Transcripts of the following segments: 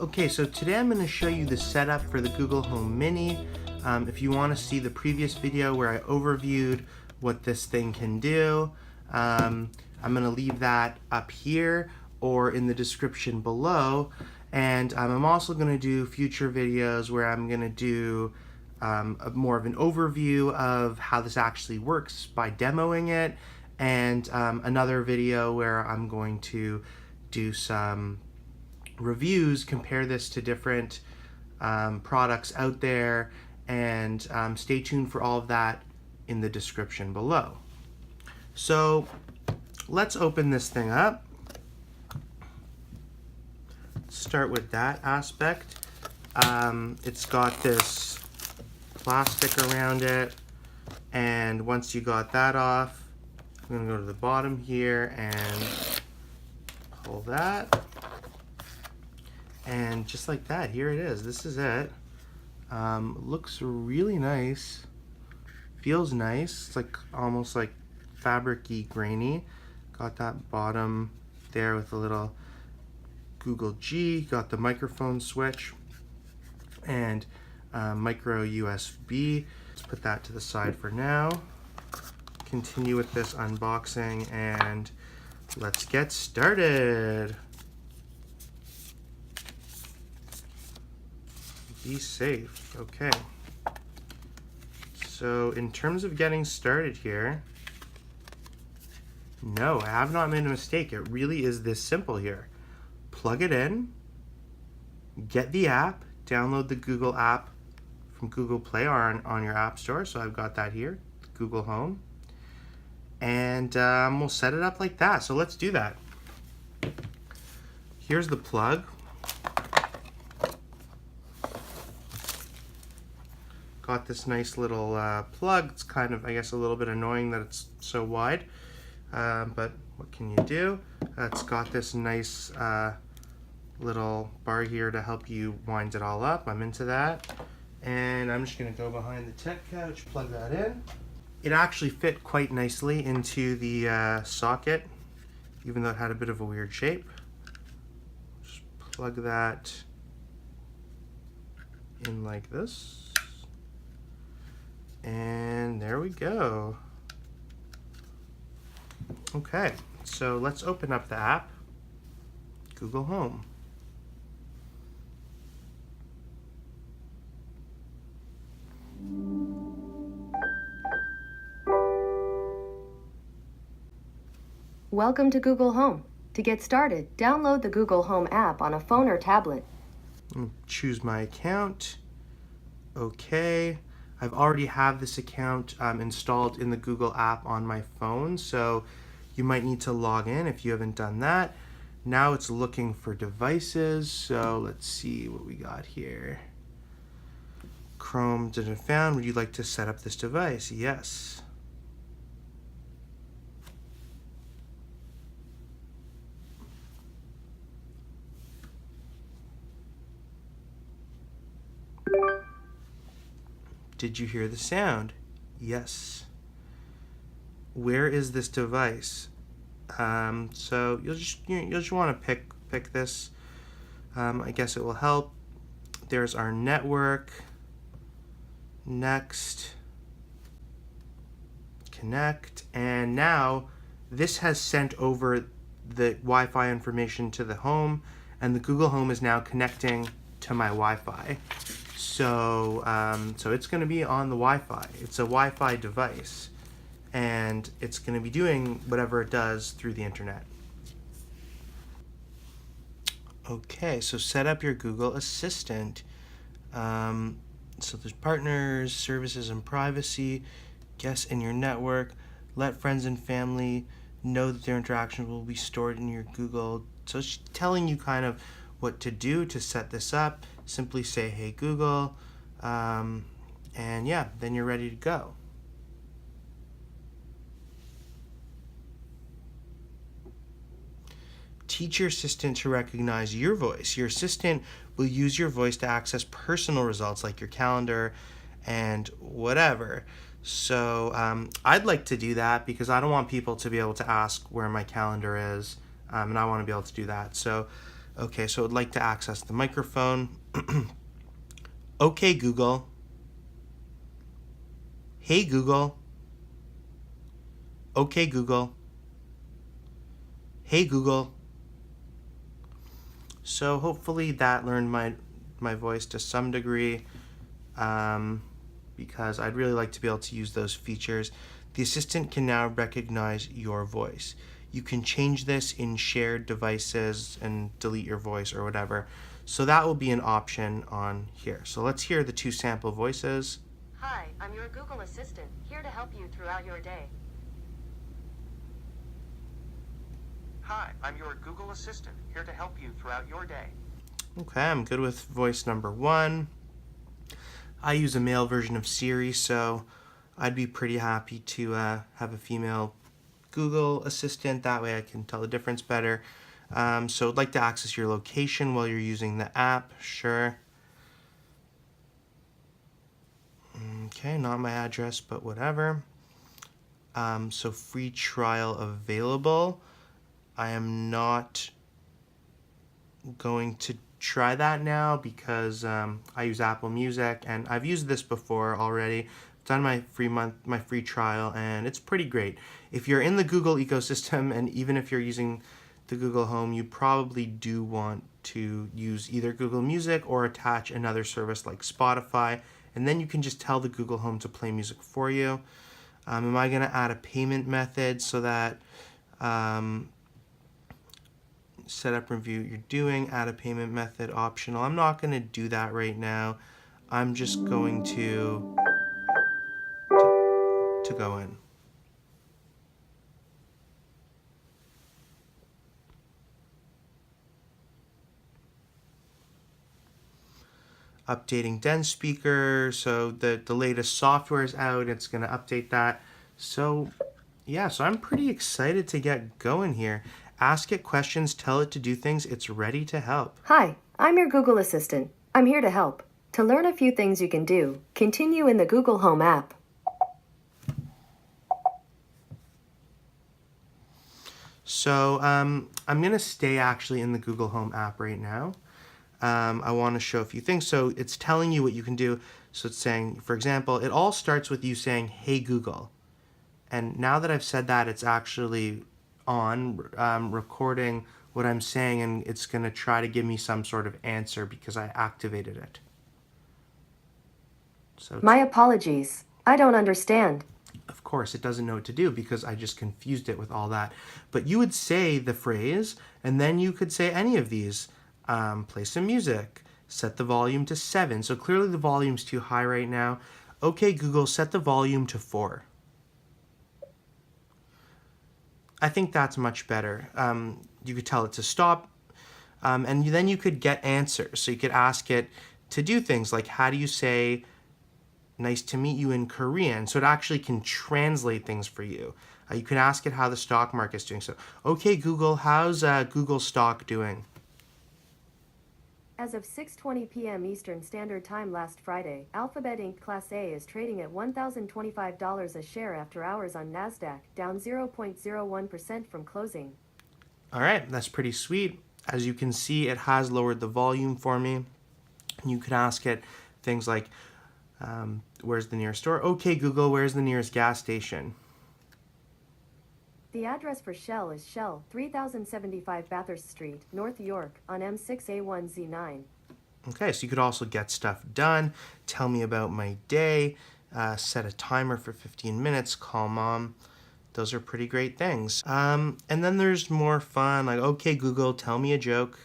Okay, so today I'm going to show you the setup for the Google Home Mini. If you want to see the previous video where I overviewed what this thing can do, I'm going to leave that up here or in the description below. And I'm also going to do future videos where I'm going to do more of an overview of how this actually works by demoing it, and another video where I'm going to do some reviews, compare this to different products out there, and stay tuned for all of that in the description below. So let's open this thing up. Start with that aspect. It's got this plastic around it, and once you got that off, I'm going to go to the bottom here and pull that. And just like that, here it is. This is it. Looks really nice. Feels nice. It's like almost like fabric-y, grainy. Got that bottom there with a little Google G. Got the microphone switch and micro USB. Let's put that to the side for now. Continue with this unboxing and let's get started. Be safe. Okay. So in terms of getting started here, no, I have not made a mistake. It really is this simple here. Plug it in, get the app, download the Google app from Google Play or on your App Store. So I've got that here, Google Home. And we'll set it up like that. So let's do that. Here's the plug. Got this nice little plug. It's kind of, I guess, a little bit annoying that it's so wide, but what can you do? It's got this nice little bar here to help you wind it all up. I'm into that. And I'm just gonna go behind the tech couch, plug that in. It actually fit quite nicely into the socket, even though it had a bit of a weird shape. Just plug that in like this. And there we go. Okay, so let's open up the app, Google Home. Welcome to Google Home. To get started, download the Google Home app on a phone or tablet. Choose my account. Okay. I've already have this account installed in the Google app on my phone, so you might need to log in if you haven't done that. Now it's looking for devices, so let's see what we got here. Chrome didn't found. Would you like to set up this device? Yes. Did you hear the sound? Yes. Where is this device? So you'll just want to pick this. I guess it will help. There's our network. Next. Connect. And now this has sent over the Wi-Fi information to the home, and the Google Home is now connecting to my Wi-Fi. So, so it's going to be on the Wi-Fi. It's a Wi-Fi device, and it's going to be doing whatever it does through the internet. Okay, so set up your Google Assistant. So there's partners, services, and privacy, guests in your network. Let friends and family know that their interactions will be stored in your Google. So it's telling you kind of what to do to set this up. Simply say, hey Google, and yeah, then you're ready to go. Teach your assistant to recognize your voice. Your assistant will use your voice to access personal results like your calendar and whatever. So I'd like to do that because I don't want people to be able to ask where my calendar is, and I want to be able to do that. So Okay, so I'd like to access the microphone. Okay, Google. Hey, Google. Okay, Google. Hey, Google. So hopefully that learned my voice to some degree, because I'd really like to be able to use those features. The assistant can now recognize your voice. You can change this in shared devices and delete your voice or whatever. So that will be an option on here. So let's hear the two sample voices. Hi, I'm your Google Assistant, here to help you throughout your day. Hi, I'm your Google Assistant, here to help you throughout your day. Okay, I'm good with voice number 1. I use a male version of Siri, so I'd be pretty happy to have a female Google Assistant. That way I can tell the difference better. So I'd like to access your location while you're using the app. Sure. Okay, not my address, but whatever. So free trial available. I am not going to try that now because I use Apple Music, and I've used this before already. I've done my free trial, and it's pretty great. If you're in the Google ecosystem, and even if you're using the Google Home, you probably do want to use either Google Music or attach another service like Spotify, and then you can just tell the Google Home to play music for you. Am I going to add a payment method so that set up review you're doing, add a payment method optional? I'm not going to do that right now. I'm just going to go in. Updating Den Speaker, so the latest software is out, it's going to update that. So yeah, so I'm pretty excited to get going here. Ask it questions, tell it to do things, it's ready to help. Hi, I'm your Google Assistant. I'm here to help. To learn a few things you can do, continue in the Google Home app. So I'm going to stay actually in the Google Home app right now. I want to show a few things. So it's telling you what you can do. So it's saying, for example, it all starts with you saying, hey, Google. And now that I've said that, it's actually on recording what I'm saying, and it's going to try to give me some sort of answer because I activated it. So My apologies. I don't understand. of course, it doesn't know what to do because I just confused it with all that. But you would say the phrase, and then you could say any of these. Play some music. Set the volume to 7. So clearly the volume's too high right now. Okay, Google, set the volume to 4. I think that's much better. You could tell it to stop, and then you could get answers. So you could ask it to do things like, how do you say nice to meet you in Korean? So it actually can translate things for you. You can ask it how the stock market's doing. So, okay, Google, how's Google stock doing? As of 6:20 p.m. Eastern Standard Time last Friday, Alphabet Inc. Class A is trading at $1,025 a share after hours on NASDAQ, down 0.01% from closing. All right, that's pretty sweet. As you can see, it has lowered the volume for me. You could ask it things like, where's the nearest store? Okay, Google, where's the nearest gas station? The address for Shell is Shell, 3075 Bathurst Street, North York, on M6A1Z9. Okay, so you could also get stuff done, tell me about my day, set a timer for 15 minutes, call mom. Those are pretty great things. And then there's more fun, like, okay, Google, tell me a joke.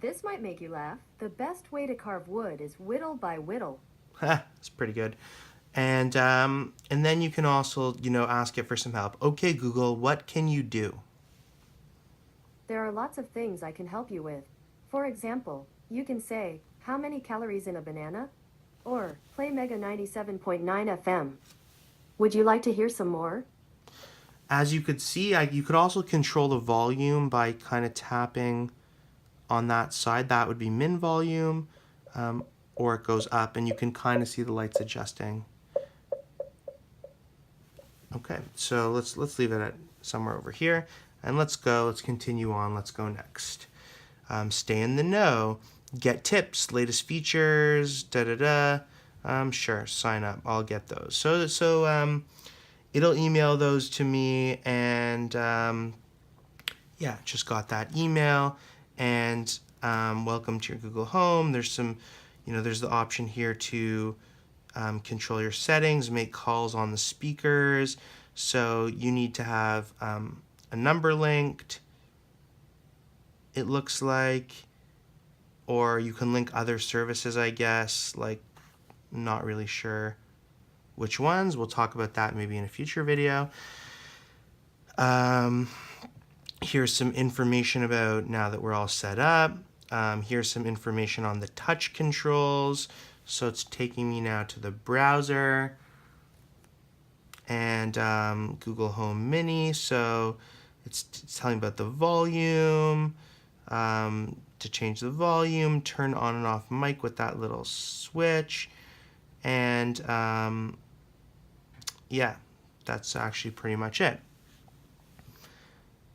This might make you laugh. The best way to carve wood is whittle by whittle. That's pretty good. And then you can also, ask it for some help. Okay, Google, what can you do? There are lots of things I can help you with. For example, you can say, how many calories in a banana? Or, play Mega 97.9 FM. Would you like to hear some more? As you could see, you could also control the volume by kind of tapping on that side. That would be min volume, or it goes up, and you can kind of see the lights adjusting. Okay, so let's leave it at somewhere over here. And let's continue on, let's go next. Stay in the know, get tips, latest features, sure, sign up, I'll get those. So it'll email those to me, and yeah, just got that email. And welcome to your Google Home. There's some, there's the option here to control your settings, make calls on the speakers. So you need to have a number linked, it looks like, or you can link other services, I guess, like, not really sure which ones. We'll talk about that maybe in a future video. Here's some information about, now that we're all set up, here's some information on the touch controls. So it's taking me now to the browser and Google Home Mini. So it's telling about the volume, to change the volume, turn on and off mic with that little switch. And yeah, that's actually pretty much it.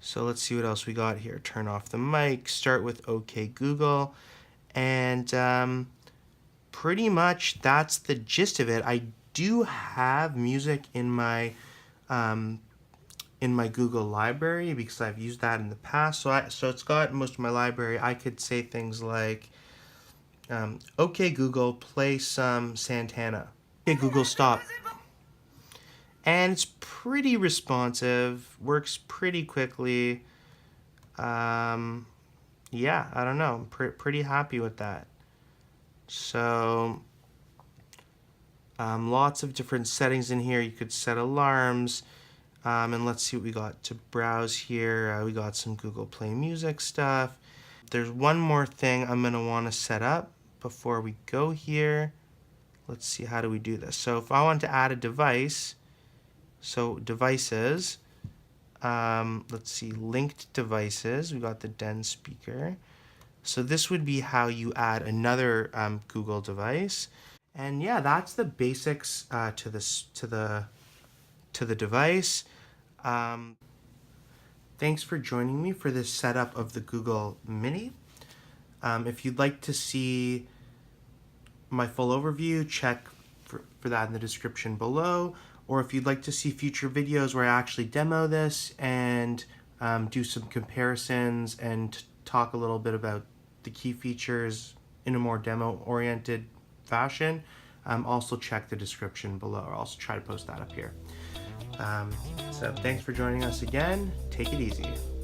So let's see what else we got here. Turn off the mic, start with OK Google, and pretty much that's the gist of it. I do have music in my Google library because I've used that in the past. So it's got most of my library. I could say things like, OK Google, play some Santana. OK Google, stop. And it's pretty responsive, works pretty quickly. Yeah, I don't know, I'm pretty happy with that. So lots of different settings in here. You could set alarms, and let's see what we got to browse here. We got some Google Play Music stuff. There's one more thing I'm gonna want to set up before we go here. Let's see, how do we do this? So if I want to add a device, so devices, let's see, linked devices, we got the Den speaker. So this would be how you add another Google device. And yeah, that's the basics to the device. Thanks for joining me for this setup of the Google Mini. If you'd like to see my full overview, check for that in the description below. Or if you'd like to see future videos where I actually demo this and do some comparisons and talk a little bit about the key features in a more demo-oriented fashion, also check the description below. I'll also try to post that up here. So thanks for joining us again. Take it easy.